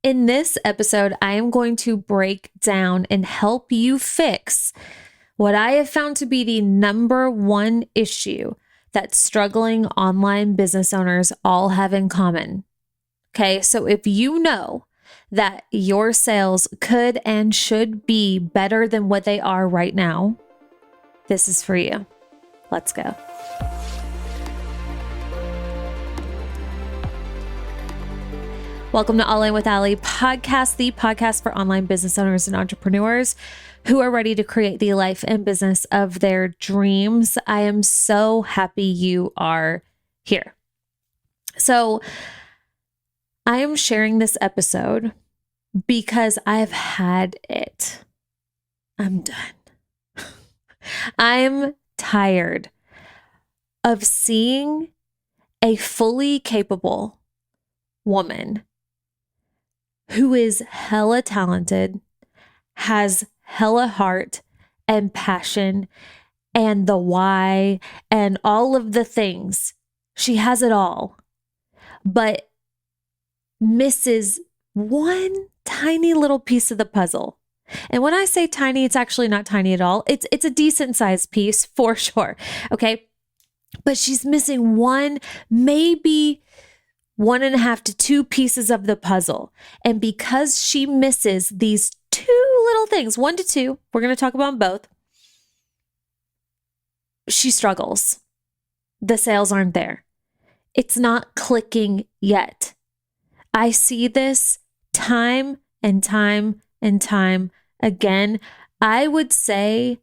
In this episode, I am going to break down and help you fix what I have found to be the number one issue that struggling online business owners all have in common. Okay, so if you know that your sales could and should be better than what they are right now, this is for you. Let's go. Welcome to All In With Allie podcast, the podcast for online business owners and entrepreneurs who are ready to create the life and business of their dreams. I am so happy you are here. So I am sharing this episode because I've had it. I'm done. I'm tired of seeing a fully capable woman who is hella talented, has hella heart and passion and the why and all of the things. She has it all, but misses one tiny little piece of the puzzle. And when I say tiny, it's actually not tiny at all. It's a decent sized piece for sure. Okay. But she's missing one, maybe 1.5 to 2 pieces of the puzzle. And because she misses these 2 little things, 1 to 2, we're going to talk about them both, she struggles. The sales aren't there. It's not clicking yet. I see this time and time and time again. I would say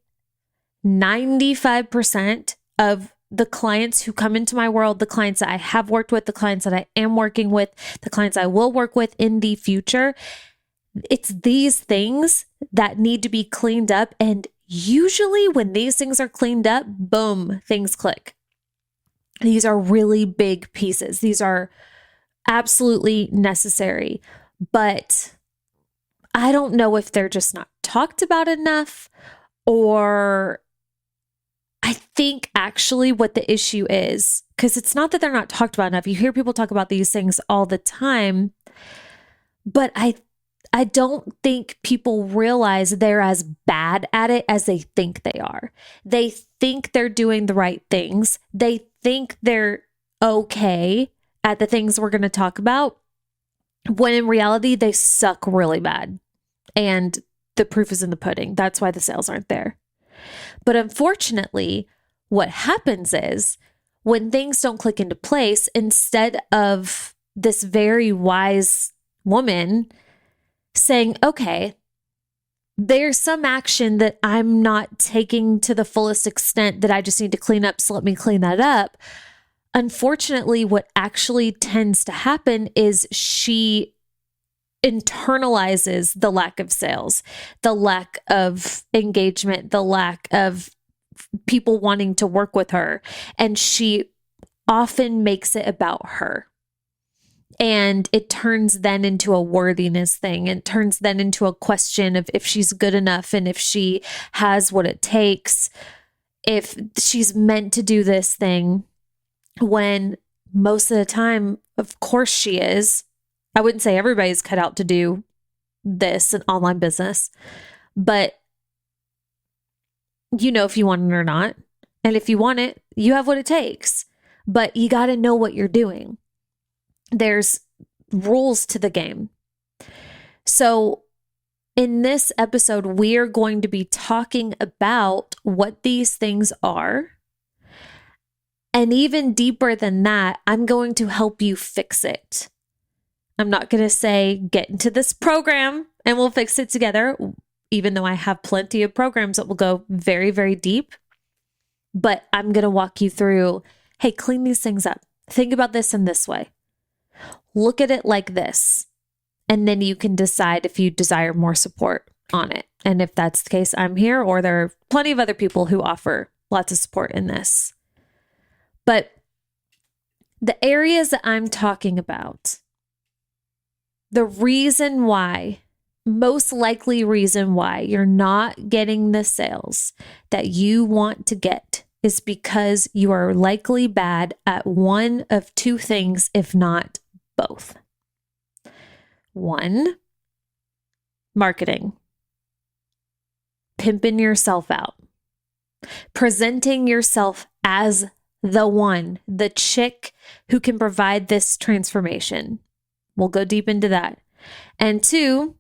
95% of the clients who come into my world, the clients that I have worked with, the clients that I am working with, the clients I will work with in the future, it's these things that need to be cleaned up. And usually when these things are cleaned up, boom, things click. These are really big pieces. These are absolutely necessary, but I don't know if they're just not talked about enough, or I think actually what the issue is, because it's not that they're not talked about enough. You hear people talk about these things all the time, but I don't think people realize they're as bad at it as they think they are. They think they're doing the right things. They think they're okay at the things we're going to talk about, when in reality, they suck really bad. And the proof is in the pudding. That's why the sales aren't there. But unfortunately, what happens is when things don't click into place, instead of this very wise woman saying, okay, there's some action that I'm not taking to the fullest extent that I just need to clean up, so let me clean that up. Unfortunately, what actually tends to happen is she internalizes the lack of sales, the lack of engagement, the lack of people wanting to work with her. And she often makes it about her. And it turns then into a worthiness thing. It turns then into a question of if she's good enough and if she has what it takes, if she's meant to do this thing, when most of the time, of course she is. I wouldn't say everybody's cut out to do this in online business, but you know if you want it or not. And if you want it, you have what it takes, but you got to know what you're doing. There's rules to the game. So in this episode, we are going to be talking about what these things are. And even deeper than that, I'm going to help you fix it. I'm not going to say, get into this program and we'll fix it together, even though I have plenty of programs that will go very, very deep. But I'm going to walk you through, hey, clean these things up. Think about this in this way. Look at it like this. And then you can decide if you desire more support on it. And if that's the case, I'm here, or there are plenty of other people who offer lots of support in this. But the areas that I'm talking about, the reason why, most likely reason why you're not getting the sales that you want to get is because you are likely bad at one of 2 things, if not both. One, marketing, pimping yourself out, presenting yourself as the one, the chick who can provide this transformation. We'll go deep into that. And two,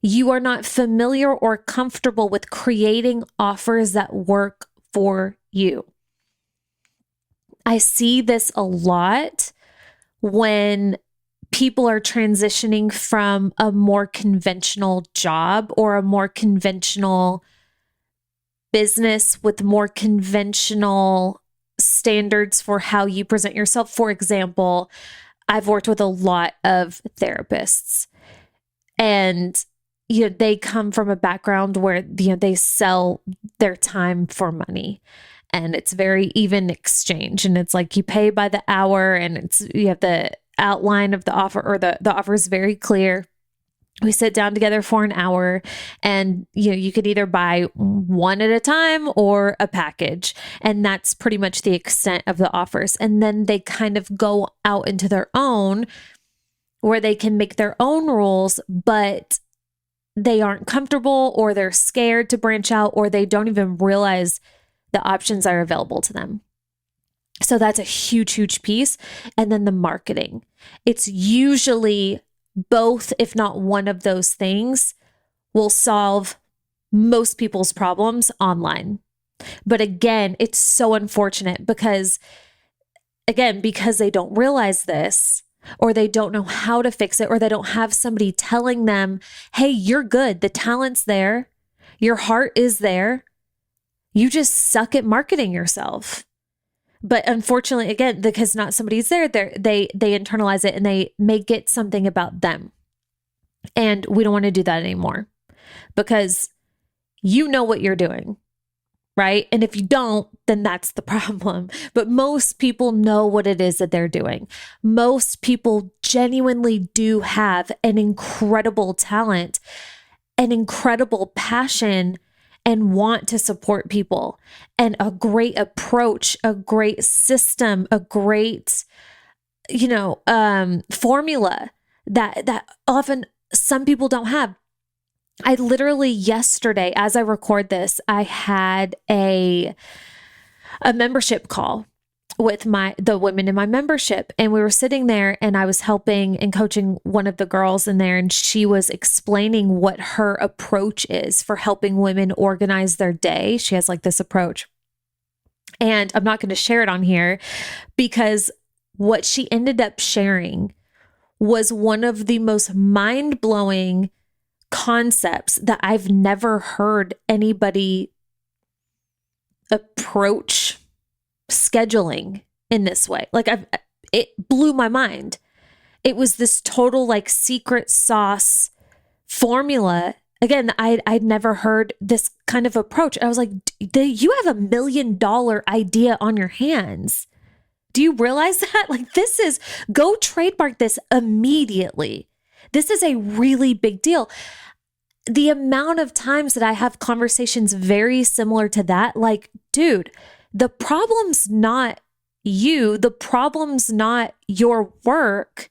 you are not familiar or comfortable with creating offers that work for you. I see this a lot when people are transitioning from a more conventional job or a more conventional business with more conventional standards for how you present yourself. For example, I've worked with a lot of therapists, and they come from a background where they sell their time for money, and it's very even exchange, and it's like you pay by the hour, and you have the outline of the offer, or the offer is very clear. We sit down together for an hour, and you could either buy one at a time or a package. And that's pretty much the extent of the offers. And then they kind of go out into their own, where they can make their own rules, but they aren't comfortable, or they're scared to branch out, or they don't even realize the options are available to them. So that's a huge, huge piece. And then the marketing. It's usually both, if not one of those things, will solve most people's problems online. But again, it's so unfortunate because they don't realize this, or they don't know how to fix it, or they don't have somebody telling them, hey, you're good. The talent's there. Your heart is there. You just suck at marketing yourself. But unfortunately, again, because not somebody's there, they internalize it and they make it something about them. And we don't want to do that anymore, because you know what you're doing, right? And if you don't, then that's the problem. But most people know what it is that they're doing. Most people genuinely do have an incredible talent, an incredible passion, and want to support people, and a great approach, a great system, a great, formula that often some people don't have. I literally yesterday, as I record this, I had a membership call with the women in my membership, and we were sitting there, and I was helping and coaching one of the girls in there, and she was explaining what her approach is for helping women organize their day. She has like this approach, and I'm not going to share it on here, because what she ended up sharing was one of the most mind-blowing concepts that I've never heard anybody approach scheduling in this way. Like it blew my mind. It was this total like secret sauce formula. Again, I'd never heard this kind of approach. I was like, you have $1 million idea on your hands. Do you realize that? Like, go trademark this immediately. This is a really big deal. The amount of times that I have conversations very similar to that, like, dude, the problem's not you. The problem's not your work.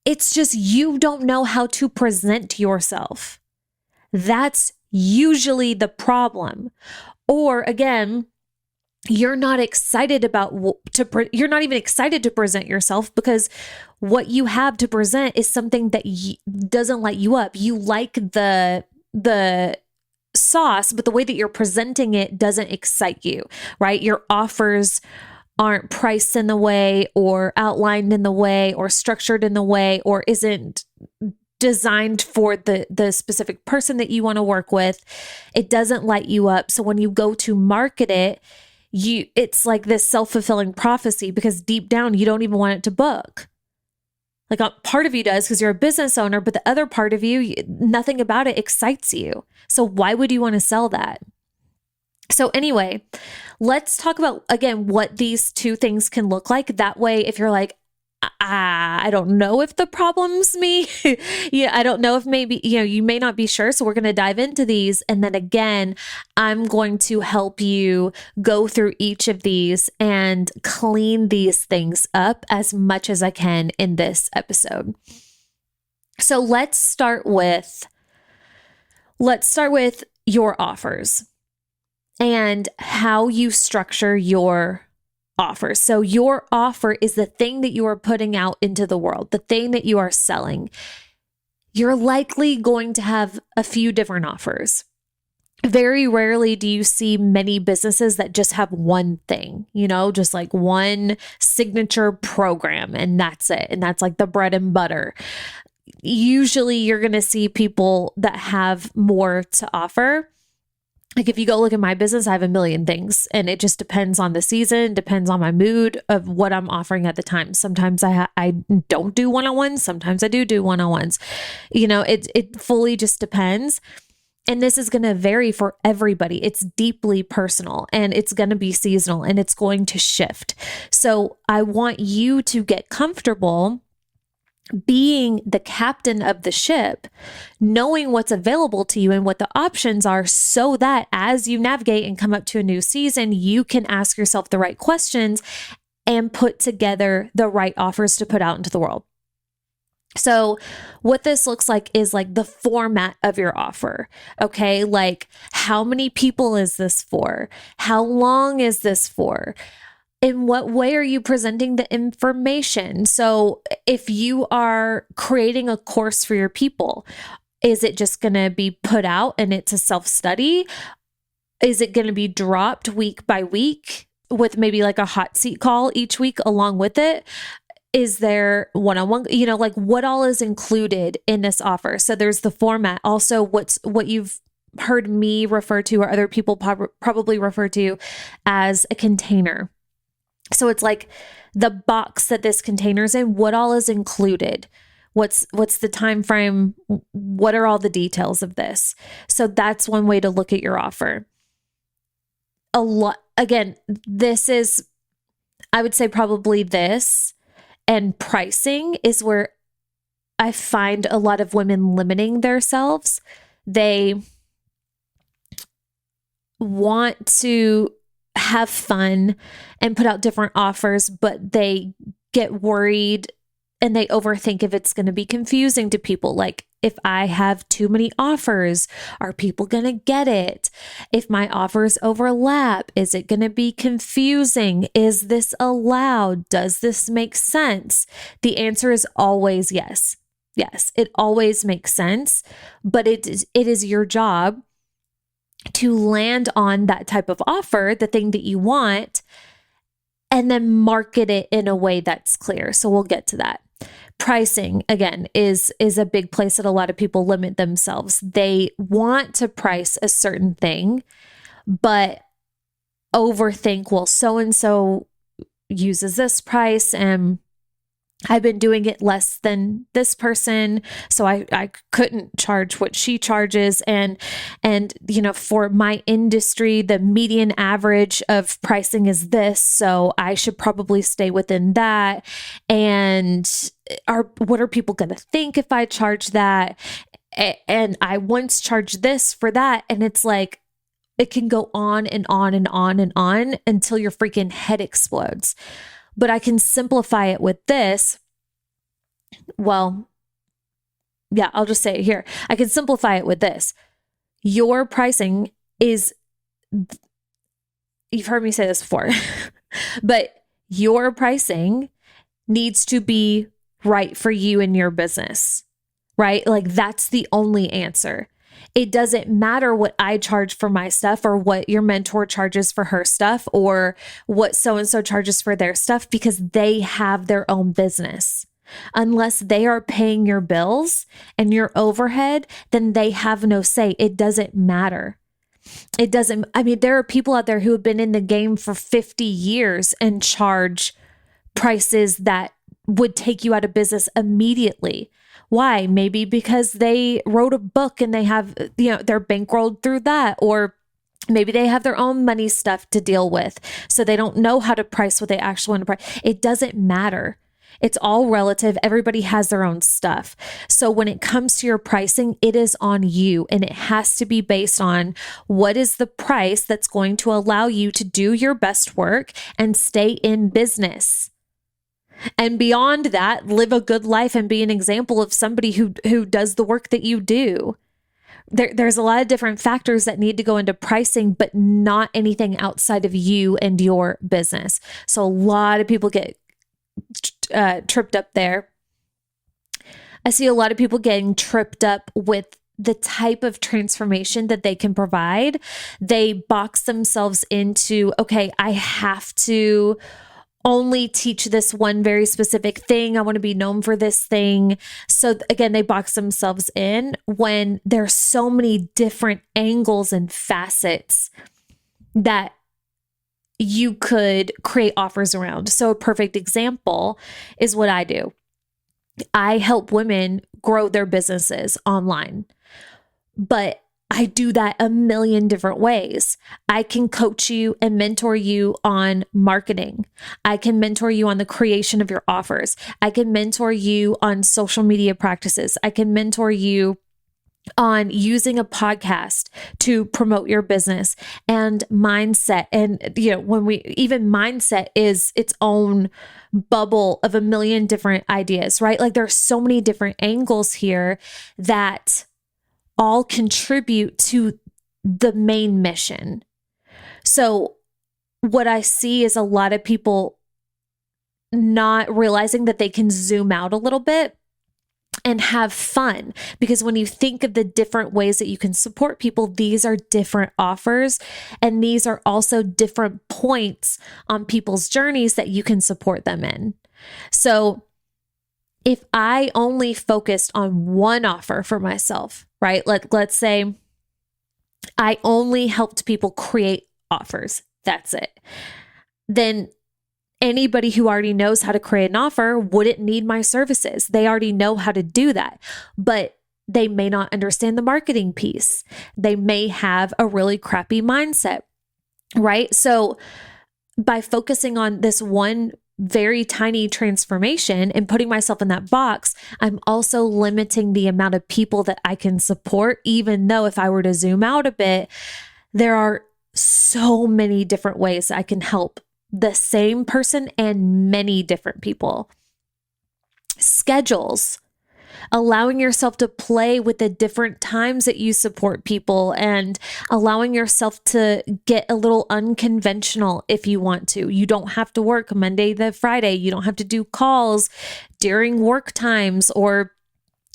It's just you don't know how to present yourself. That's usually the problem. Or again, you're not excited you're not even excited to present yourself, because what you have to present is something that doesn't light you up. You like the sauce, but the way that you're presenting it doesn't excite you, right? Your offers aren't priced in the way, or outlined in the way, or structured in the way, or isn't designed for the specific person that you want to work with. It doesn't light you up. So when you go to market it, it's like this self-fulfilling prophecy, because deep down, you don't even want it to book. Like a part of you does because you're a business owner, but the other part of you, nothing about it excites you. So why would you want to sell that? So anyway, let's talk about, again, what these two things can look like. That way, if you're like, I don't know if the problem's me. I don't know if maybe, you may not be sure. So we're going to dive into these. And then again, I'm going to help you go through each of these and clean these things up as much as I can in this episode. So let's start with your offers and how you structure your offer. So your offer is the thing that you are putting out into the world, the thing that you are selling. You're likely going to have a few different offers. Very rarely do you see many businesses that just have one thing, just like one signature program, and that's it. And that's like the bread and butter. Usually you're going to see people that have more to offer. Like if you go look at my business, I have a million things, and it just depends on the season, depends on my mood of what I'm offering at the time. Sometimes I don't do one-on-ones. Sometimes I do one-on-ones. It fully just depends. And this is going to vary for everybody. It's deeply personal, and it's going to be seasonal, and it's going to shift. So I want you to get comfortable being the captain of the ship, knowing what's available to you and what the options are, so that as you navigate and come up to a new season, you can ask yourself the right questions and put together the right offers to put out into the world. So what this looks like is like the format of your offer. Okay. Like how many people is this for? How long is this for? In what way are you presenting the information? So if you are creating a course for your people, is it just going to be put out and it's a self-study? Is it going to be dropped week by week with maybe like a hot seat call each week along with it? Is there one-on-one, like what all is included in this offer? So there's the format. Also, what you've heard me refer to, or other people probably refer to as a container. So it's like the box that this container's in, what all is included. What's the time frame? What are all the details of this? So that's one way to look at your offer. Again, this is, I would say probably this and pricing is where I find a lot of women limiting themselves. They want to have fun and put out different offers, but they get worried and they overthink if it's going to be confusing to people. Like, if I have too many offers, are people going to get it? If my offers overlap, is it going to be confusing? Is this allowed? Does this make sense? The answer is always yes. Yes, it always makes sense, but it is your job to land on that type of offer, the thing that you want, and then market it in a way that's clear. So we'll get to that. Pricing, again, is a big place that a lot of people limit themselves. They want to price a certain thing, but overthink, well, so-and-so uses this price and I've been doing it less than this person, so I couldn't charge what she charges. And for my industry, the median average of pricing is this, so I should probably stay within that. And what are people going to think if I charge that? And I once charged this for that. And it's like, it can go on and on and on and on until your freaking head explodes. But I can simplify it with this. Well, yeah, I'll just say it here. I can simplify it with this. Your pricing is, you've heard me say this before, but your pricing needs to be right for you and your business, right? Like that's the only answer. It doesn't matter what I charge for my stuff or what your mentor charges for her stuff or what so-and-so charges for their stuff, because they have their own business. Unless they are paying your bills and your overhead, then they have no say. It doesn't matter. There are people out there who have been in the game for 50 years and charge prices that would take you out of business immediately. Why? Maybe because they wrote a book and they have, they're bankrolled through that, or maybe they have their own money stuff to deal with. So they don't know how to price what they actually want to price. It doesn't matter. It's all relative. Everybody has their own stuff. So when it comes to your pricing, it is on you, and it has to be based on what is the price that's going to allow you to do your best work and stay in business. And beyond that, live a good life and be an example of somebody who does the work that you do. There's a lot of different factors that need to go into pricing, but not anything outside of you and your business. So a lot of people get tripped up there. I see a lot of people getting tripped up with the type of transformation that they can provide. They box themselves into, okay, I have to only teach this one very specific thing. I want to be known for this thing. So again, they box themselves in when there's so many different angles and facets that you could create offers around. So a perfect example is what I do. I help women grow their businesses online, but I do that a million different ways. I can coach you and mentor you on marketing. I can mentor you on the creation of your offers. I can mentor you on social media practices. I can mentor you on using a podcast to promote your business and mindset. And, even mindset is its own bubble of a million different ideas, right? Like there's so many different angles here that all contribute to the main mission. So what I see is a lot of people not realizing that they can zoom out a little bit and have fun. Because when you think of the different ways that you can support people, these are different offers. And these are also different points on people's journeys that you can support them in. So if I only focused on one offer for myself, right? Let's say I only helped people create offers. That's it. Then anybody who already knows how to create an offer wouldn't need my services. They already know how to do that, but they may not understand the marketing piece. They may have a really crappy mindset, right? So by focusing on this one very tiny transformation and putting myself in that box, I'm also limiting the amount of people that I can support, even though if I were to zoom out a bit, there are so many different ways I can help the same person and many different people. Schedules, allowing yourself to play with the different times that you support people and allowing yourself to get a little unconventional if you want to. You don't have to work Monday to Friday. You don't have to do calls during work times or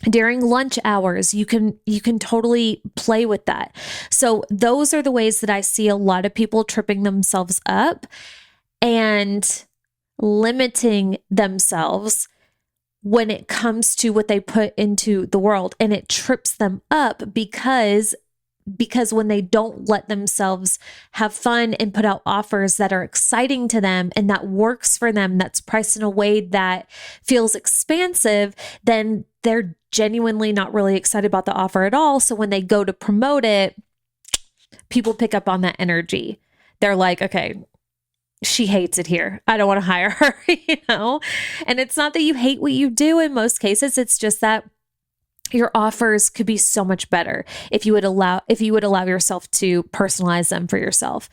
during lunch hours. You can totally play with that. So those are the ways that I see a lot of people tripping themselves up and limiting themselves when it comes to what they put into the world. And it trips them up because when they don't let themselves have fun and put out offers that are exciting to them and that works for them, that's priced in a way that feels expansive, then they're genuinely not really excited about the offer at all. So when they go to promote it, people pick up on that energy. They're like, okay, she hates it here. I don't want to hire her, And it's not that you hate what you do in most cases. It's just that your offers could be so much better if you would allow yourself to personalize them for yourself.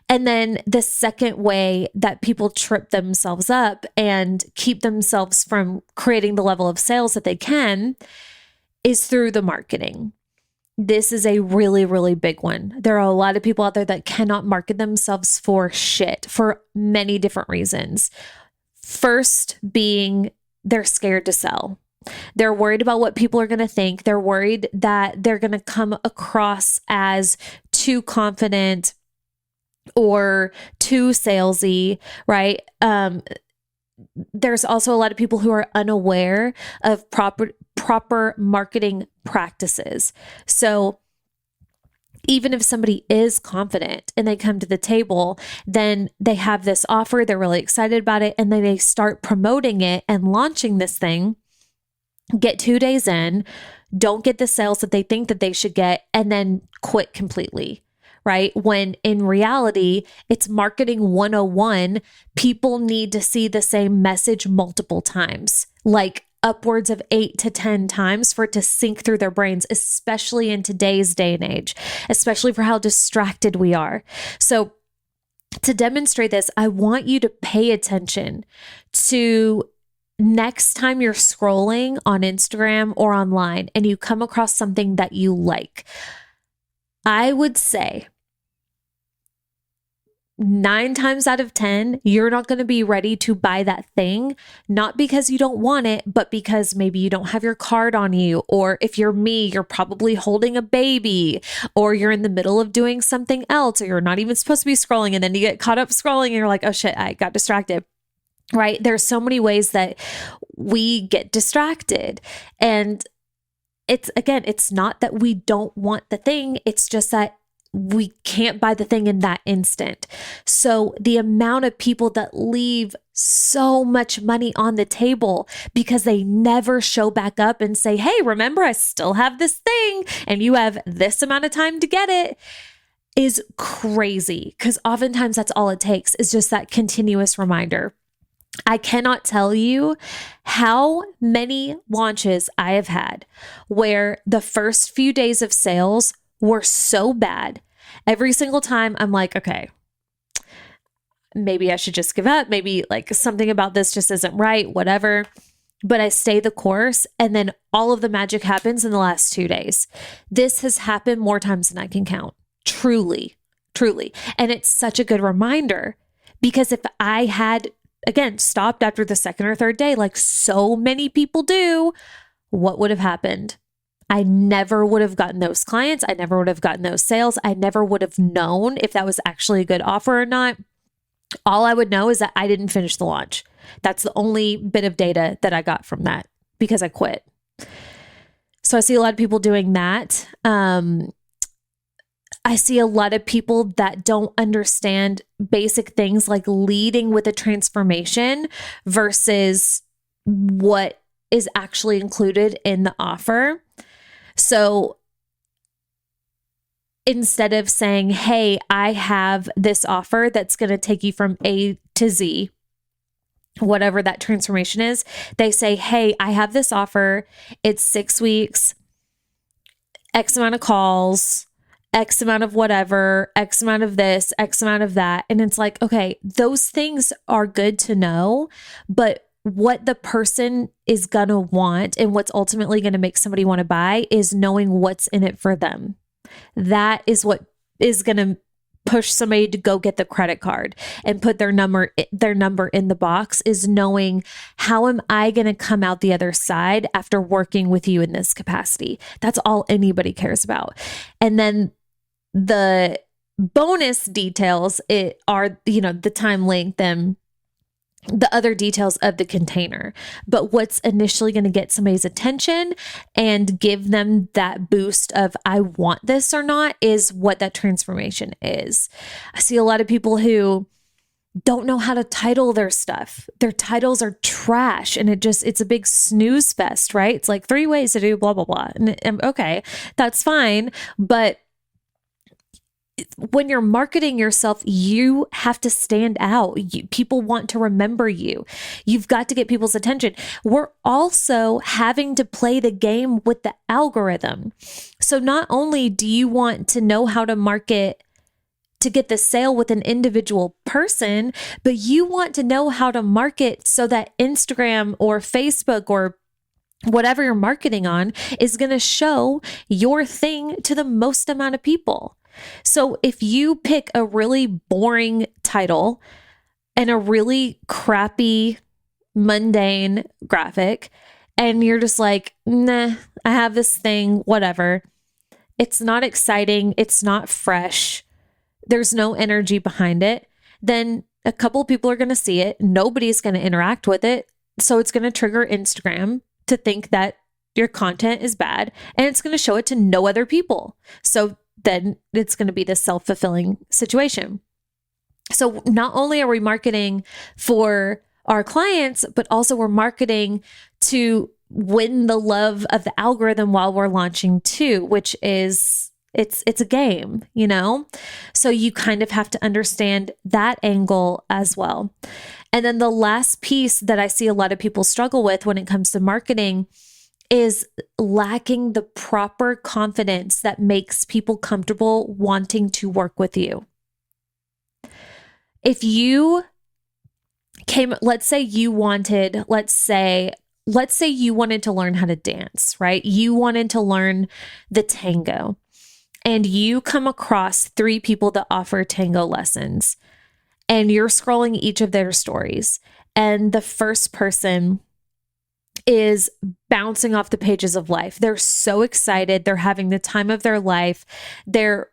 And then the second way that people trip themselves up and keep themselves from creating the level of sales that they can is through the marketing. This is a really, really big one. There are a lot of people out there that cannot market themselves for shit for many different reasons. First being they're scared to sell. They're worried about what people are going to think. They're worried that they're going to come across as too confident or too salesy, right? There's also a lot of people who are unaware of proper marketing practices. So even if somebody is confident and they come to the table, then they have this offer, they're really excited about it, and then they start promoting it and launching this thing, get 2 days in, don't get the sales that they think that they should get, and then quit completely. Right? When in reality, it's marketing 101. People need to see the same message multiple times, like upwards of 8 to 10 times for it to sink through their brains, especially in today's day and age, especially for how distracted we are. So to demonstrate this, I want you to pay attention to next time you're scrolling on Instagram or online and you come across something that you like. I would say 9 times out of 10, you're not going to be ready to buy that thing, not because you don't want it, but because maybe you don't have your card on you. Or if you're me, you're probably holding a baby, or you're in the middle of doing something else, or you're not even supposed to be scrolling. And then you get caught up scrolling and you're like, oh shit, I got distracted. Right? There's so many ways that we get distracted. And it's not that we don't want the thing. It's just that we can't buy the thing in that instant. So the amount of people that leave so much money on the table because they never show back up and say, hey, remember, I still have this thing and you have this amount of time to get it, is crazy. Because oftentimes that's all it takes, is just that continuous reminder. I cannot tell you how many launches I have had where the first few days of sales were so bad. Every single time I'm like, okay, maybe I should just give up. Maybe like something about this just isn't right, whatever. But I stay the course, and then all of the magic happens in the last 2 days. This has happened more times than I can count. Truly, truly. And it's such a good reminder, because if I had, again, stopped after the second or third day, like so many people do, what would have happened? I never would have gotten those clients. I never would have gotten those sales. I never would have known if that was actually a good offer or not. All I would know is that I didn't finish the launch. That's the only bit of data that I got from that, because I quit. So I see a lot of people doing that. I see a lot of people that don't understand basic things like leading with a transformation versus what is actually included in the offer. So instead of saying, hey, I have this offer that's going to take you from A to Z, whatever that transformation is, they say, hey, I have this offer. It's 6 weeks, X amount of calls, X amount of whatever, X amount of this, X amount of that. And it's like, okay, those things are good to know, but what the person is going to want and what's ultimately going to make somebody want to buy is knowing what's in it for them. That is what is going to push somebody to go get the credit card and put their number in the box, is knowing, how am I going to come out the other side after working with you in this capacity? That's all anybody cares about. And then the bonus details are, the time length and the other details of the container. But what's initially going to get somebody's attention and give them that boost of, I want this or not, is what that transformation is. I see a lot of people who don't know how to title their stuff. Their titles are trash, and it's a big snooze fest, right? It's like 3 ways to do blah, blah, blah. And okay, that's fine. But when you're marketing yourself, you have to stand out. People want to remember you. You've got to get people's attention. We're also having to play the game with the algorithm. So not only do you want to know how to market to get the sale with an individual person, but you want to know how to market so that Instagram or Facebook or whatever you're marketing on is going to show your thing to the most amount of people. So if you pick a really boring title and a really crappy, mundane graphic, and you're just like, nah, I have this thing, whatever. It's not exciting. It's not fresh. There's no energy behind it. Then a couple of people are going to see it. Nobody's going to interact with it. So it's going to trigger Instagram to think that your content is bad, and it's going to show it to no other people. So then it's going to be this self-fulfilling situation. So not only are we marketing for our clients, but also we're marketing to win the love of the algorithm while we're launching too, which is, it's a game, So you kind of have to understand that angle as well. And then the last piece that I see a lot of people struggle with when it comes to marketing is lacking the proper confidence that makes people comfortable wanting to work with you. If you came, let's say you wanted to learn how to dance, right? You wanted to learn the tango, and you come across 3 people that offer tango lessons, and you're scrolling each of their stories, and the first person is bouncing off the pages of life. They're so excited. They're having the time of their life. They're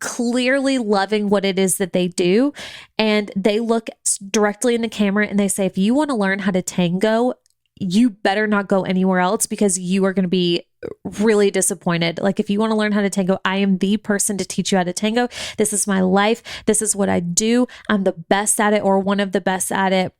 clearly loving what it is that they do. And they look directly in the camera and they say, if you want to learn how to tango, you better not go anywhere else because you are going to be really disappointed. Like, if you want to learn how to tango, I am the person to teach you how to tango. This is my life. This is what I do. I'm the best at it, or one of the best at it.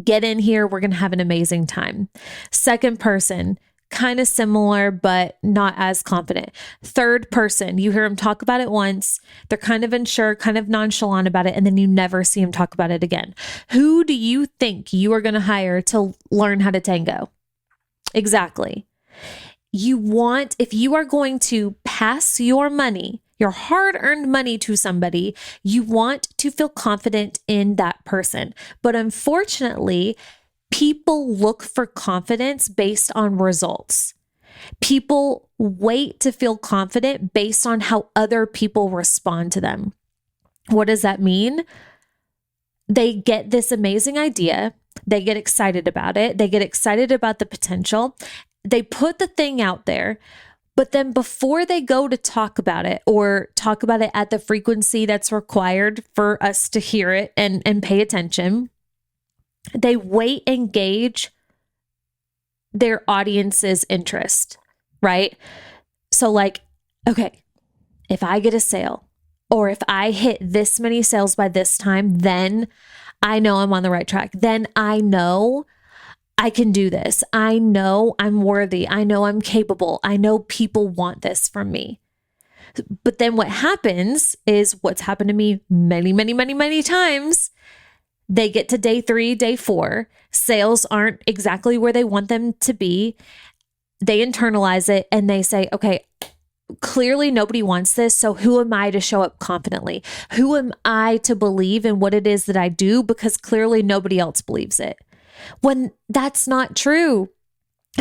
Get in here. We're going to have an amazing time. Second person, kind of similar, but not as confident. Third person, you hear them talk about it once. They're kind of unsure, kind of nonchalant about it. And then you never see them talk about it again. Who do you think you are going to hire to learn how to tango? Exactly. If you are going to pass your money, your hard-earned money to somebody, you want to feel confident in that person. But unfortunately, people look for confidence based on results. People wait to feel confident based on how other people respond to them. What does that mean? They get this amazing idea. They get excited about it. They get excited about the potential. They put the thing out there. But then before they go to talk about it, or talk about it at the frequency that's required for us to hear it and pay attention, they wait and gauge their audience's interest, right? So like, okay, if I get a sale, or if I hit this many sales by this time, then I know I'm on the right track. Then I know I can do this. I know I'm worthy. I know I'm capable. I know people want this from me. But then what happens is what's happened to me many, many, many, many times. They get to day 3, day 4. Sales aren't exactly where they want them to be. They internalize it and they say, okay, clearly nobody wants this. So who am I to show up confidently? Who am I to believe in what it is that I do? Because clearly nobody else believes it. When that's not true.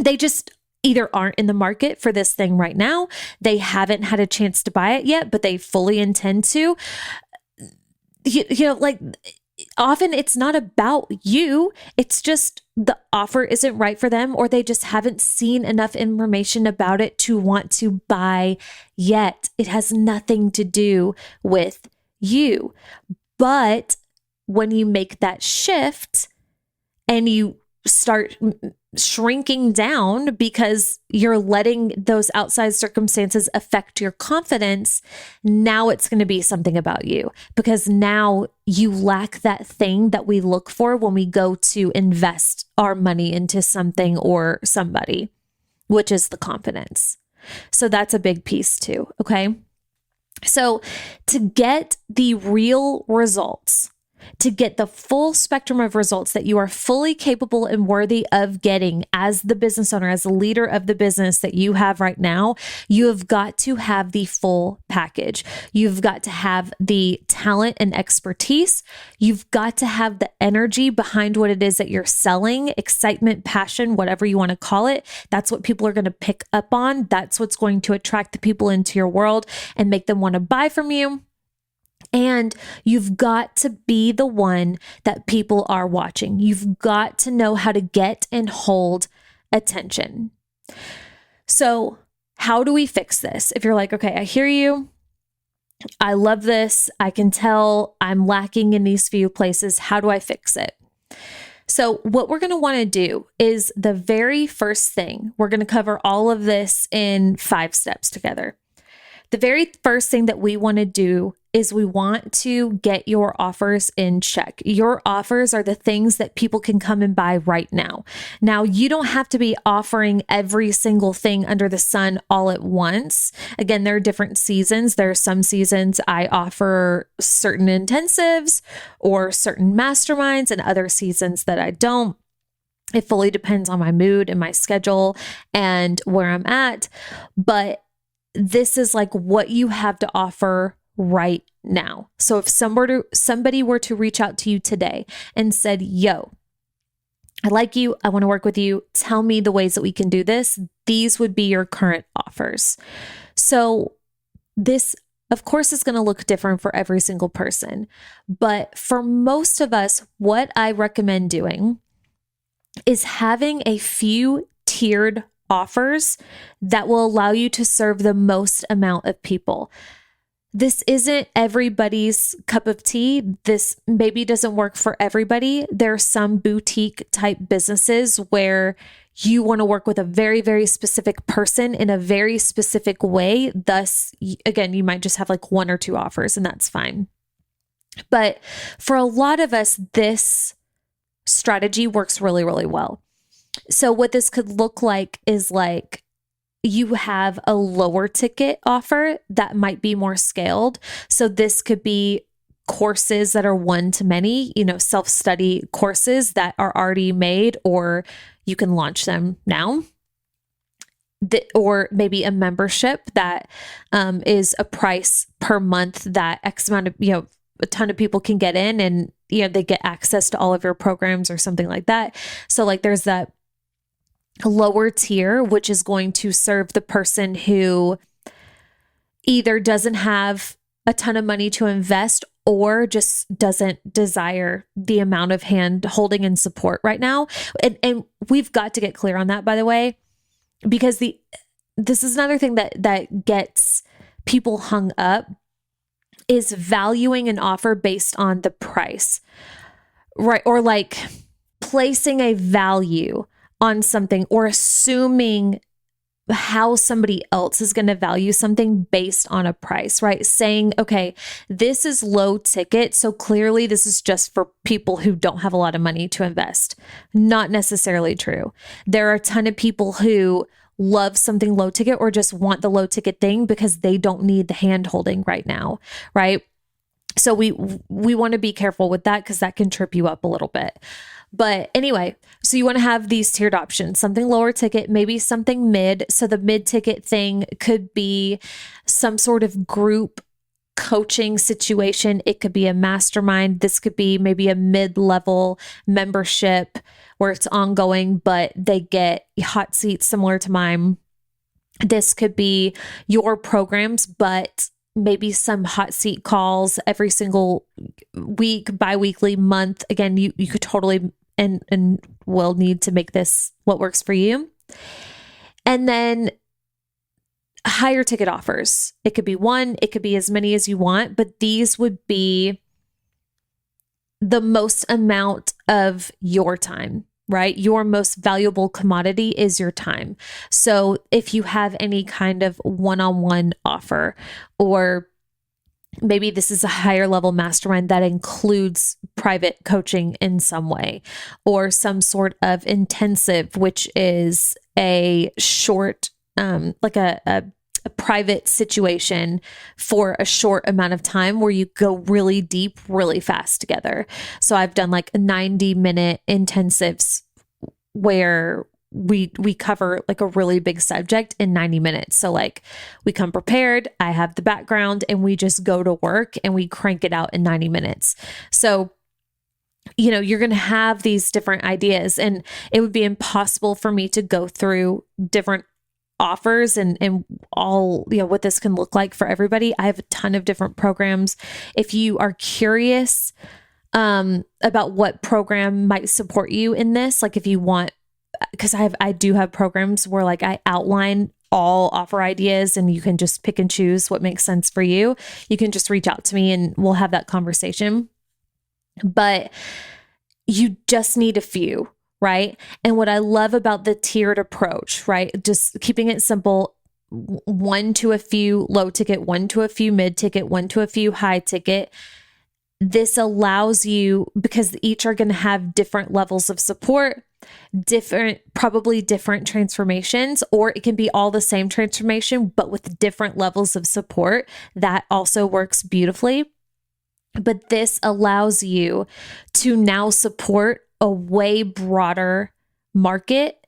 They just either aren't in the market for this thing right now. They haven't had a chance to buy it yet, but they fully intend to. Like, often it's not about you. It's just the offer isn't right for them, or they just haven't seen enough information about it to want to buy yet. It has nothing to do with you. But when you make that shift and you start shrinking down because you're letting those outside circumstances affect your confidence, now it's going to be something about you, because now you lack that thing that we look for when we go to invest our money into something or somebody, which is the confidence. So that's a big piece too. Okay. So to get the real results, to get the full spectrum of results that you are fully capable and worthy of getting as the business owner, as the leader of the business that you have right now, you have got to have the full package. You've got to have the talent and expertise. You've got to have the energy behind what it is that you're selling, excitement, passion, whatever you want to call it. That's what people are going to pick up on. That's what's going to attract the people into your world and make them want to buy from you. And you've got to be the one that people are watching. You've got to know how to get and hold attention. So how do we fix this? If you're like, okay, I hear you. I love this. I can tell I'm lacking in these few places. How do I fix it? So what we're going to want to do is the very first thing, we're going to cover all of this in 5 steps together. The very first thing that we want to do is we want to get your offers in check. Your offers are the things that people can come and buy right now. Now, you don't have to be offering every single thing under the sun all at once. Again, there are different seasons. There are some seasons I offer certain intensives or certain masterminds, and other seasons that I don't. It fully depends on my mood and my schedule and where I'm at. But this is like what you have to offer right now. So if somebody were to reach out to you today and said, yo, I like you, I want to work with you, tell me the ways that we can do this, these would be your current offers. So this, of course, is going to look different for every single person. But for most of us, what I recommend doing is having a few tiered offers that will allow you to serve the most amount of people. This isn't everybody's cup of tea. This maybe doesn't work for everybody. There are some boutique type businesses where you want to work with a very, very specific person in a very specific way. Thus, again, you might just have like one or two offers, and that's fine. But for a lot of us, this strategy works really, really well. So what this could look like is like you have a lower ticket offer that might be more scaled. So this could be courses that are one-to-many, self-study courses that are already made, or you can launch them now. Or maybe a membership that is a price per month that X amount of, a ton of people can get in, and, they get access to all of your programs or something like that. So like there's that lower tier, which is going to serve the person who either doesn't have a ton of money to invest or just doesn't desire the amount of hand holding and support right now. And we've got to get clear on that, by the way, because this is another thing that gets people hung up, is valuing an offer based on the price, right? Or like placing a value on something, or assuming how somebody else is going to value something based on a price, right? Saying, okay, this is low ticket, so clearly this is just for people who don't have a lot of money to invest. Not necessarily true. There are a ton of people who love something low ticket or just want the low ticket thing because they don't need the hand holding right now, right? So we want to be careful with that because that can trip you up a little bit. But anyway, so you want to have these tiered options, something lower ticket, maybe something mid. So the mid ticket thing could be some sort of group coaching situation. It could be a mastermind. This could be maybe a mid-level membership where it's ongoing, but they get hot seats similar to mine. This could be your programs, but maybe some hot seat calls every single week, bi-weekly, month. Again, you could totally and will need to make this what works for you. And then higher ticket offers. It could be one, it could be as many as you want, but these would be the most amount of your time, right? Your most valuable commodity is your time. So if you have any kind of one-on-one offer, or maybe this is a higher level mastermind that includes private coaching in some way, or some sort of intensive, which is a short, like a private situation for a short amount of time where you go really deep, really fast together. So I've done like 90-minute intensives where we cover like a really big subject in 90 minutes. So like we come prepared, I have the background, and we just go to work and we crank it out in 90 minutes. So, you're going to have these different ideas, and it would be impossible for me to go through different offers and all, what this can look like for everybody. I have a ton of different programs. If you are curious about what program might support you in this, like if you want, because I do have programs where like I outline all offer ideas and you can just pick and choose what makes sense for you. You can just reach out to me and we'll have that conversation. But you just need a few, right? And what I love about the tiered approach, right? Just keeping it simple, one to a few low ticket, one to a few mid ticket, one to a few high ticket. This allows you, because each are going to have different levels of support, probably different transformations, or it can be all the same transformation, but with different levels of support. That also works beautifully. But this allows you to now support a way broader market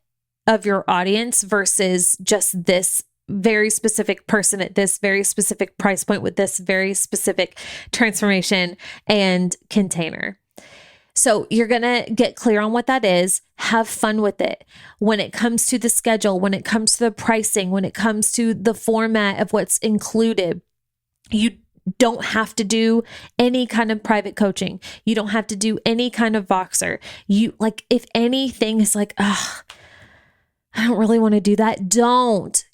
of your audience versus just this very specific person at this very specific price point with this very specific transformation and container. So you're going to get clear on what that is, have fun with it. When it comes to the schedule, when it comes to the pricing, when it comes to the format of what's included, you don't have to do any kind of private coaching. You don't have to do any kind of Voxer. You like, if anything is like, I don't really want to do that.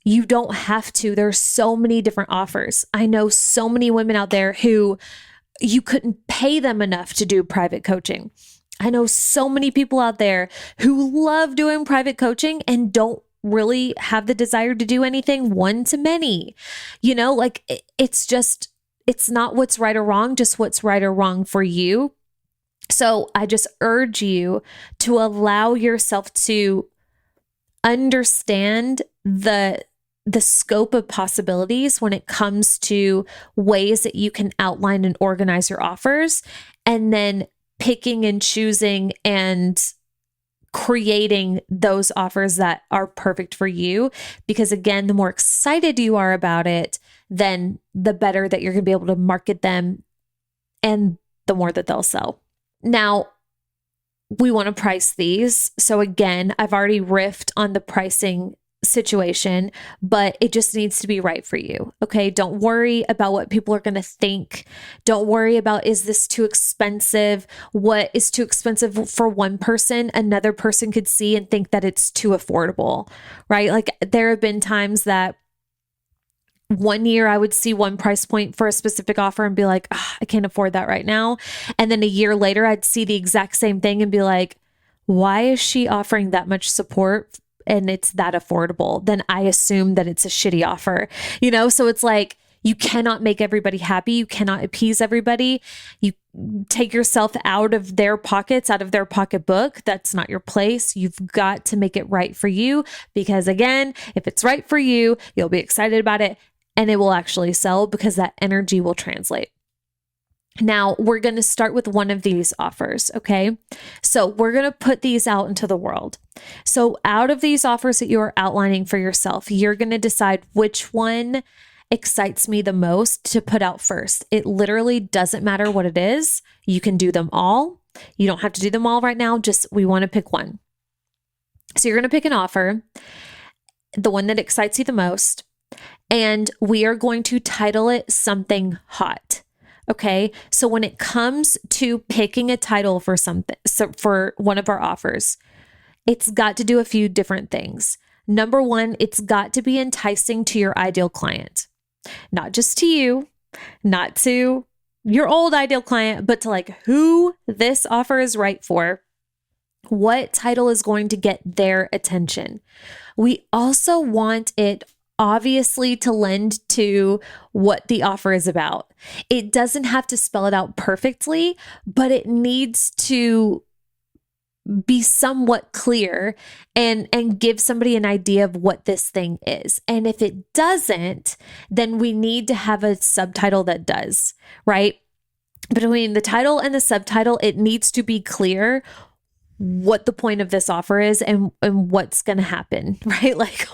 You don't have to. There's so many different offers. I know so many women out there who you couldn't pay them enough to do private coaching. I know so many people out there who love doing private coaching and don't really have the desire to do anything one-to-many. Like it's not what's right or wrong, just what's right or wrong for you. So I just urge you to allow yourself to understand the scope of possibilities when it comes to ways that you can outline and organize your offers, and then picking and choosing and creating those offers that are perfect for you. Because again, the more excited you are about it, then the better that you're going to be able to market them and the more that they'll sell. Now, we want to price these. So again, I've already riffed on the pricing situation, but it just needs to be right for you. Okay. Don't worry about what people are going to think. Don't worry about, is this too expensive? What is too expensive for one person? Another person could see and think that it's too affordable, right? Like there have been times that one year I would see one price point for a specific offer and be like, I can't afford that right now. And then a year later, I'd see the exact same thing and be like, why is she offering that much support and it's that affordable? Then I assume that it's a shitty offer, So it's like, you cannot make everybody happy. You cannot appease everybody. You take yourself out of their pockets, out of their pocketbook. That's not your place. You've got to make it right for you, because again, if it's right for you, you'll be excited about it and it will actually sell because that energy will translate. Now, we're going to start with one of these offers, okay? So we're going to put these out into the world. So out of these offers that you're outlining for yourself, you're going to decide which one excites me the most to put out first. It literally doesn't matter what it is. You can do them all. You don't have to do them all right now. Just we want to pick one. So you're going to pick an offer, the one that excites you the most, and we are going to title it something hot. Okay. So when it comes to picking a title for something, so for one of our offers, it's got to do a few different things. Number one, it's got to be enticing to your ideal client, not just to you, not to your old ideal client, but to like who this offer is right for. What title is going to get their attention? We also want it obviously to lend to what the offer is about. It doesn't have to spell it out perfectly, but it needs to be somewhat clear and give somebody an idea of what this thing is. And if it doesn't, then we need to have a subtitle that does, right? Between the title and the subtitle, it needs to be clear what the point of this offer is and what's going to happen, right? Like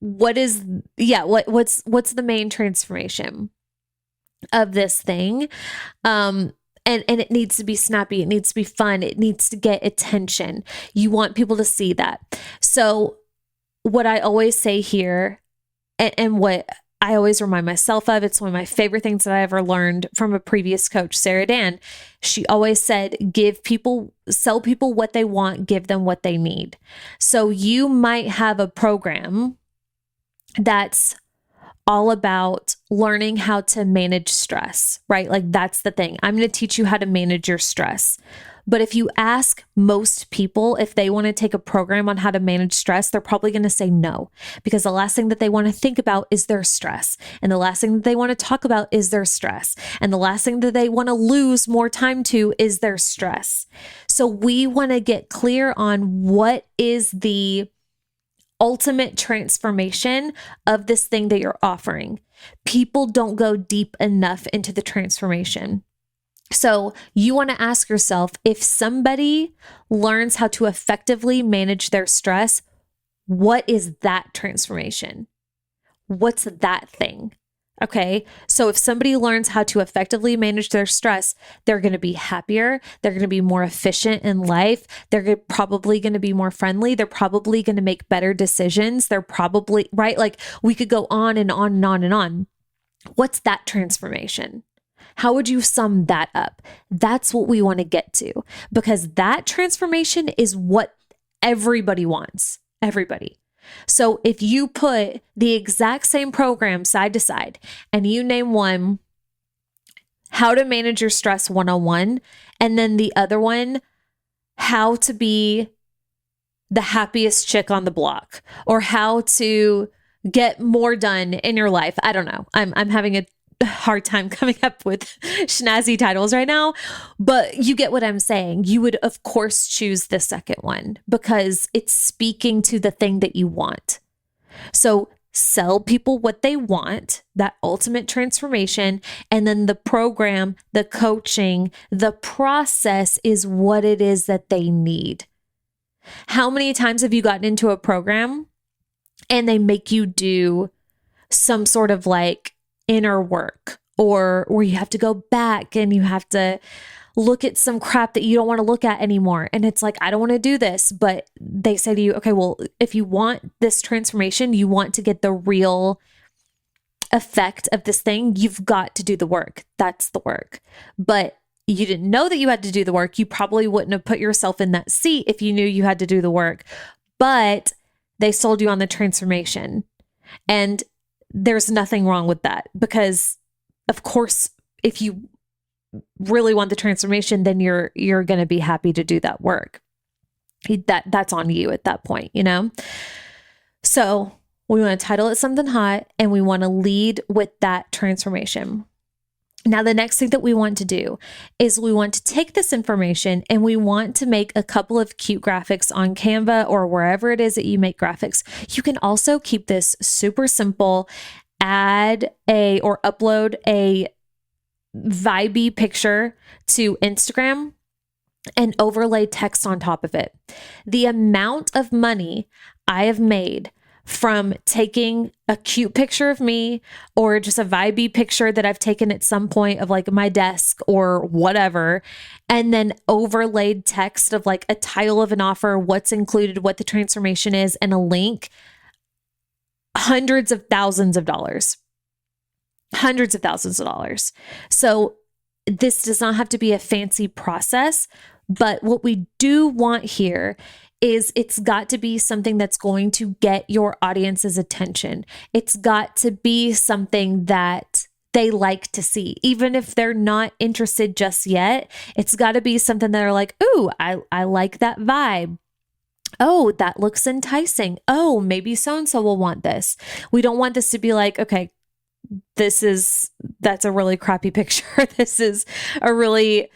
what's the main transformation of this thing? And it needs to be snappy. It needs to be fun. It needs to get attention. You want people to see that. So what I always say here, and what I always remind myself of, it's one of my favorite things that I ever learned from a previous coach, Sarah Dan. She always said, sell people what they want, give them what they need. So you might have a program that's all about learning how to manage stress, right? Like that's the thing. I'm going to teach you how to manage your stress. But if you ask most people if they want to take a program on how to manage stress, they're probably going to say no, because the last thing that they want to think about is their stress. And the last thing that they want to talk about is their stress. And the last thing that they want to lose more time to is their stress. So we want to get clear on what is the ultimate transformation of this thing that you're offering. People don't go deep enough into the transformation. So you want to ask yourself, if somebody learns how to effectively manage their stress, What is that transformation? What's that thing? Okay. So if somebody learns how to effectively manage their stress, they're going to be happier. They're going to be more efficient in life. They're probably going to be more friendly. They're probably going to make better decisions. They're probably, right? Like we could go on and on and on and on. What's that transformation? How would you sum that up? That's what we want to get to, because that transformation is what everybody wants. Everybody. So if you put the exact same program side to side and you name one, how to manage your stress 101, and then the other one, how to be the happiest chick on the block, or how to get more done in your life. I don't know. I'm having a hard time coming up with snazzy titles right now, but you get what I'm saying. You would, of course, choose the second one because it's speaking to the thing that you want. So sell people what they want, that ultimate transformation, and then the program, the coaching, the process is what it is that they need. How many times have you gotten into a program and they make you do some sort of like inner work, or where you have to go back and you have to look at some crap that you don't want to look at anymore? And it's like, I don't want to do this, but they say to you, okay, well, if you want this transformation, you want to get the real effect of this thing, you've got to do the work. That's the work. But you didn't know that you had to do the work. You probably wouldn't have put yourself in that seat if you knew you had to do the work, but they sold you on the transformation. And there's nothing wrong with that, because of course, if you really want the transformation, then you're going to be happy to do that work. That's on you at that point, you know? So we want to title it something hot, and we want to lead with that transformation. Now, the next thing that we want to do is we want to take this information and we want to make a couple of cute graphics on Canva or wherever it is that you make graphics. You can also keep this super simple, add or upload a vibey picture to Instagram and overlay text on top of it. The amount of money I have made from taking a cute picture of me or just a vibey picture that I've taken at some point of like my desk or whatever, and then overlaid text of like a title of an offer, what's included, what the transformation is, and a link, hundreds of thousands of dollars. Hundreds of thousands of dollars. So this does not have to be a fancy process, but what we do want here is it's got to be something that's going to get your audience's attention. It's got to be something that they like to see. Even if they're not interested just yet, it's got to be something that are like, ooh, I like that vibe. Oh, that looks enticing. Oh, maybe so-and-so will want this. We don't want this to be like, okay, that's a really crappy picture. This is a really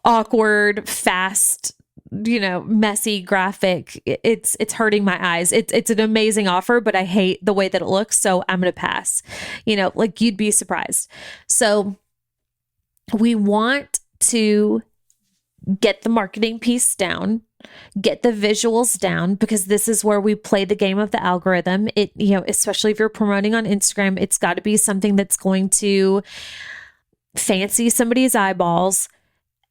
awkward, fast, messy graphic. It's hurting my eyes. It's an amazing offer, but I hate the way that it looks. So I'm going to pass, like you'd be surprised. So we want to get the marketing piece down, get the visuals down, because this is where we play the game of the algorithm. It, especially if you're promoting on Instagram, it's got to be something that's going to fancy somebody's eyeballs,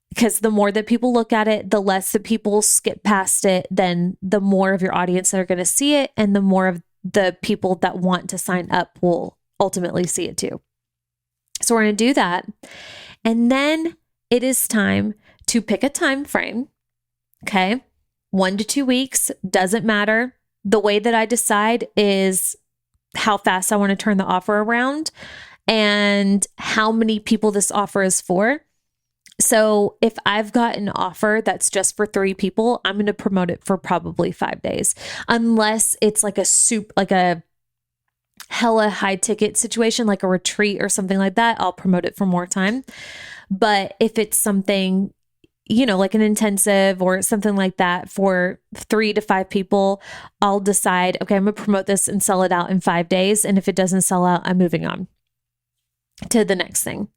because the more that people look at it, the less that people skip past it, then the more of your audience that are going to see it, and the more of the people that want to sign up will ultimately see it too. So we're going to do that. And then it is time to pick a time frame. Okay. 1 to 2 weeks, doesn't matter. The way that I decide is how fast I want to turn the offer around and how many people this offer is for. So if I've got an offer that's just for 3 people, I'm going to promote it for probably 5 days, unless it's like a hella high ticket situation, like a retreat or something like that. I'll promote it for more time. But if it's something, like an intensive or something like that for 3 to 5 people, I'll decide, okay, I'm going to promote this and sell it out in 5 days. And if it doesn't sell out, I'm moving on to the next thing.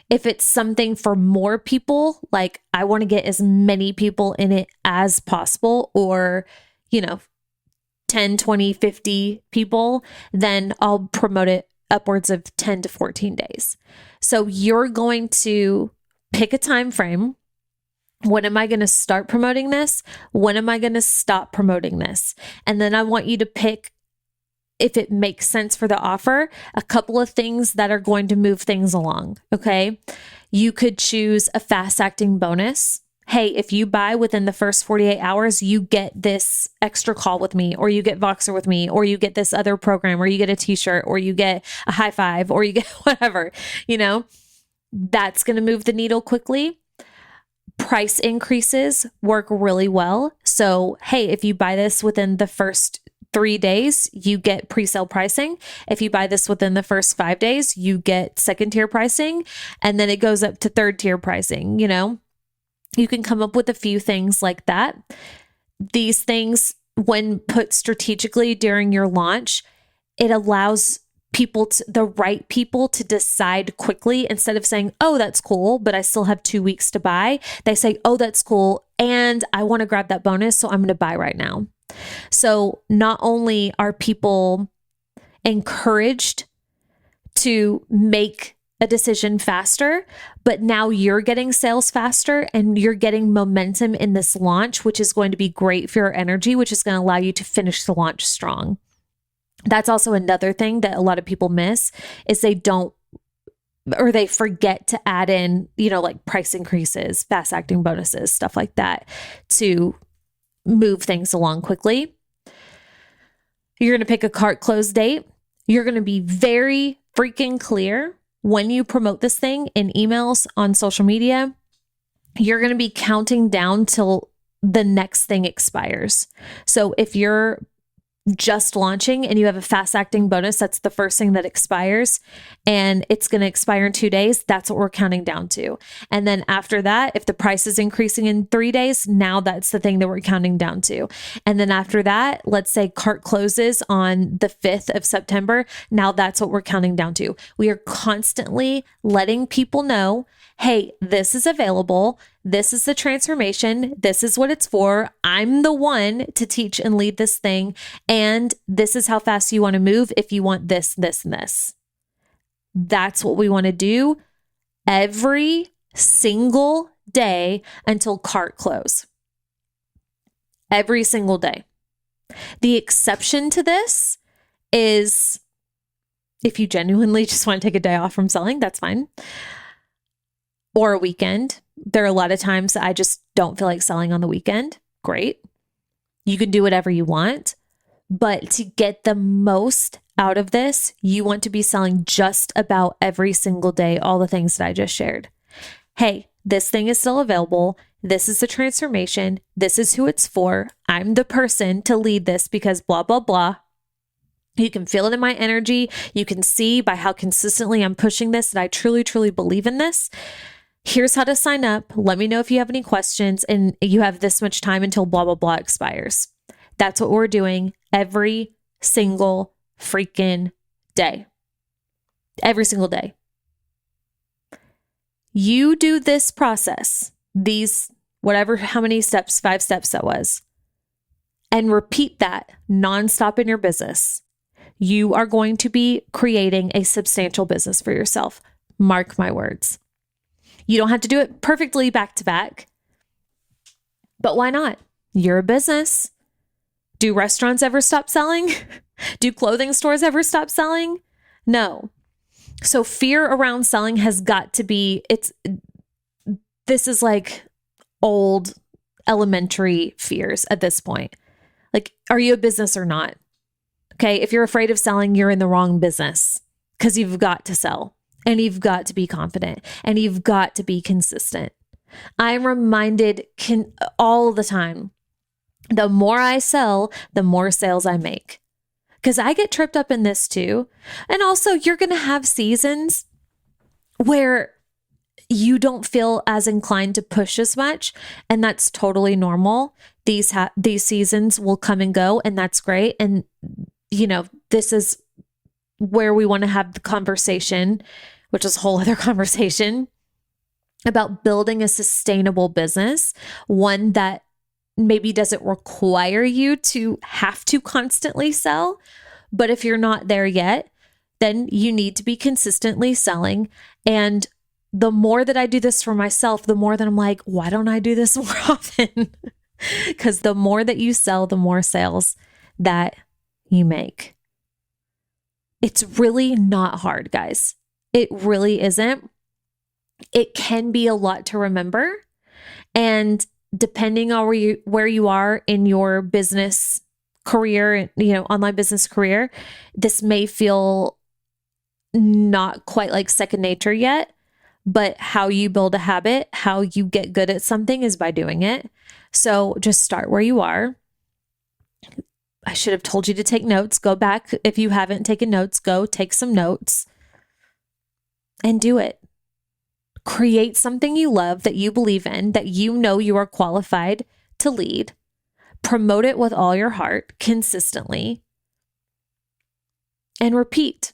If it's something for more people, like I want to get as many people in it as possible, or, 10, 20, 50 people, then I'll promote it upwards of 10 to 14 days. So you're going to pick a time frame. When am I going to start promoting this? When am I going to stop promoting this? And then I want you to pick, if it makes sense for the offer, a couple of things that are going to move things along. Okay. You could choose a fast acting bonus. Hey, if you buy within the first 48 hours, you get this extra call with me, or you get Voxer with me, or you get this other program, or you get a t-shirt, or you get a high five, or you get whatever, that's going to move the needle quickly. Price increases work really well. So, hey, if you buy this within the first 3 days, you get pre-sale pricing. If you buy this within the first 5 days, you get second tier pricing. And then it goes up to third tier pricing. You can come up with a few things like that. These things, when put strategically during your launch, it allows the right people to decide quickly, instead of saying, oh, that's cool, but I still have 2 weeks to buy. They say, oh, that's cool, and I want to grab that bonus, so I'm going to buy right now. So not only are people encouraged to make a decision faster, but now you're getting sales faster and you're getting momentum in this launch, which is going to be great for your energy, which is going to allow you to finish the launch strong. That's also another thing that a lot of people miss, is they forget to add in, like price increases, fast acting bonuses, stuff like that, to move things along quickly. You're going to pick a cart close date. You're going to be very freaking clear when you promote this thing in emails, on social media. You're going to be counting down till the next thing expires. So if you're just launching and you have a fast acting bonus, that's the first thing that expires, and it's going to expire in 2 days. That's what we're counting down to. And then after that, if the price is increasing in 3 days, now that's the thing that we're counting down to. And then after that, let's say cart closes on the 5th of September. Now that's what we're counting down to. We are constantly letting people know, hey, this is available. This is the transformation. This is what it's for. I'm the one to teach and lead this thing. And this is how fast you want to move if you want this, this, and this. That's what we want to do every single day until cart close. Every single day. The exception to this is if you genuinely just want to take a day off from selling, that's fine. Or a weekend. There are a lot of times I just don't feel like selling on the weekend. Great. You can do whatever you want. But to get the most out of this, you want to be selling just about every single day, all the things that I just shared. Hey, this thing is still available. This is the transformation. This is who it's for. I'm the person to lead this because blah, blah, blah. You can feel it in my energy. You can see by how consistently I'm pushing this that I truly, truly believe in this. Here's how to sign up. Let me know if you have any questions, and you have this much time until blah, blah, blah expires. That's what we're doing every single freaking day. Every single day. You do this process, these, how many steps, 5 steps that was, and repeat that nonstop in your business. You are going to be creating a substantial business for yourself. Mark my words. You don't have to do it perfectly back to back, but why not? You're a business. Do restaurants ever stop selling? Do clothing stores ever stop selling? No. So fear around selling has got to be, this is like old elementary fears at this point. Like, are you a business or not? Okay. If you're afraid of selling, you're in the wrong business, because you've got to sell. And you've got to be confident, and you've got to be consistent. I'm reminded all the time, the more I sell, the more sales I make. Because I get tripped up in this too. And also, you're going to have seasons where you don't feel as inclined to push as much. And that's totally normal. These seasons will come and go, and that's great. And, this is where we want to have the conversation, which is a whole other conversation, about building a sustainable business, one that maybe doesn't require you to have to constantly sell. But if you're not there yet, then you need to be consistently selling. And the more that I do this for myself, the more that I'm like, why don't I do this more often? Because the more that you sell, the more sales that you make. It's really not hard, guys. It really isn't. It can be a lot to remember. And depending on where you are in your business career, online business career, this may feel not quite like second nature yet, but how you build a habit, how you get good at something is by doing it. So just start where you are. I should have told you to take notes. Go back. If you haven't taken notes, go take some notes and do it. Create something you love, that you believe in, that you know you are qualified to lead. Promote it with all your heart consistently and repeat.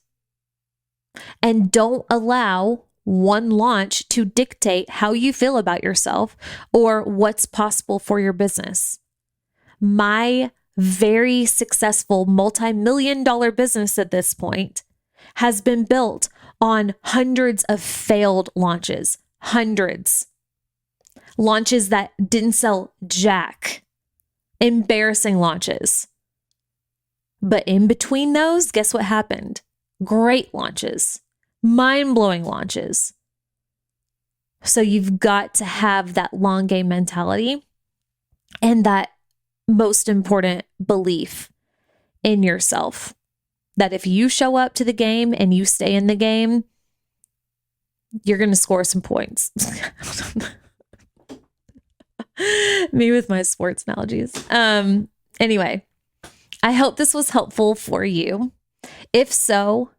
And don't allow one launch to dictate how you feel about yourself or what's possible for your business. My very successful multi-million-dollar business at this point has been built on hundreds of failed launches, hundreds. Launches that didn't sell jack, embarrassing launches. But in between those, guess what happened? Great launches, mind-blowing launches. So you've got to have that long game mentality and that most important belief in yourself, that if you show up to the game and you stay in the game, you're going to score some points. Me with my sports analogies. Anyway, I hope this was helpful for you. If so,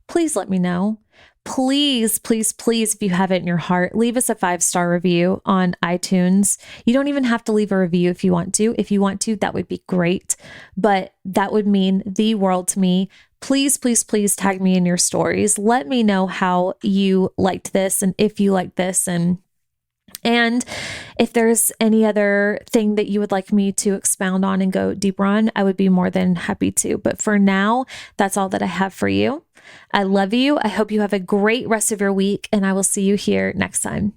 please let me know. Please, please, please, if you have it in your heart, leave us a 5-star review on iTunes. You don't even have to leave a review if you want to. If you want to, that would be great. But that would mean the world to me. Please, please, please tag me in your stories. Let me know how you liked this and if you liked this, and if there's any other thing that you would like me to expound on and go deeper on, I would be more than happy to. But for now, that's all that I have for you. I love you. I hope you have a great rest of your week, and I will see you here next time.